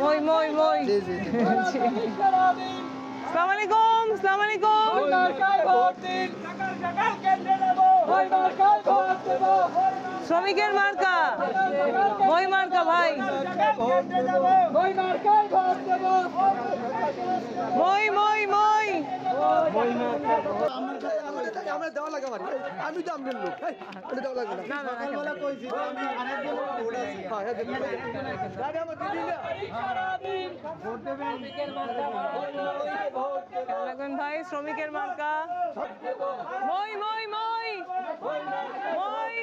মই মই মই জি জি জি। আসসালামু আলাইকুম, আসসালামু আলাইকুম। শ্রমিকের মার্কা, মই মার্কা ভাই, মই মই মই। আমরা দেওয়া লাগে আমার আমি তো আমনের লোক এটা দেওয়া লাগে না সকালবেলা কইছি যে আমি আরেকজন ভোট আছে হ্যাঁ গাড়ি আমার দিদি না ভোট দেবেন লাগবেন ভাই, শ্রমিকের মার্কা, মই মই মই মই।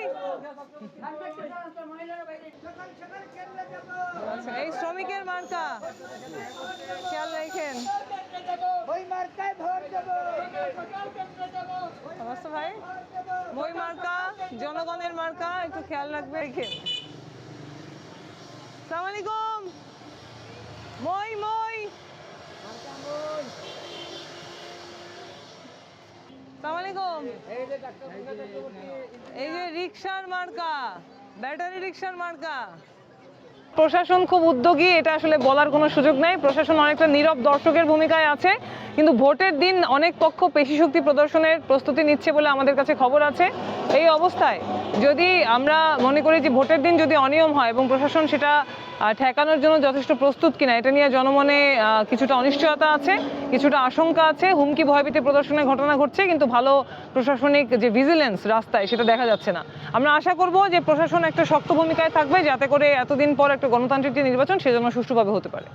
আচ্ছা, এই শ্রমিকের মার্কা খেয়াল রাখেন। অবস্থা ভাই, মই মার্কা জনগণের মার্কা, একটু খেয়াল রাখবে। আসসালামু আলাইকুম, মই মই। আসসালামু আলাইকুম। এই যে রিকশার মার্কা, ব্যাটারি রিকশার মার্কা। প্রশাসন খুব উদ্যোগী, এটা আসলে বলার কোনো সুযোগ নেই। প্রশাসন অনেকটা নীরব দর্শকের ভূমিকায় আছে, কিন্তু ভোটের দিন অনেক পক্ষ পেশি শক্তি প্রদর্শনের প্রস্তুতি নিচ্ছে বলে আমাদের কাছে খবর আছে। এই অবস্থায় যদি আমরা মনে করি যে ভোটের দিন যদি অনিয়ম হয় এবং প্রশাসন সেটা ঠেকানোর জন্য যথেষ্ট প্রস্তুত কিনা, এটা নিয়ে জনমনে কিছুটা অনিশ্চয়তা আছে, কিছুটা আশঙ্কা আছে। হুমকি ভয়ভীতি প্রদর্শনের ঘটনা ঘটছে, কিন্তু ভালো প্রশাসনিক যে ভিজিলেন্স রাস্তায় সেটা দেখা যাচ্ছে না। আমরা আশা করব যে প্রশাসন একটা শক্ত ভূমিকায় থাকবে, যাতে করে এতদিন পর একটা গণতান্ত্রিক যে নির্বাচন সেজন্য সুষ্ঠুভাবে হতে পারে।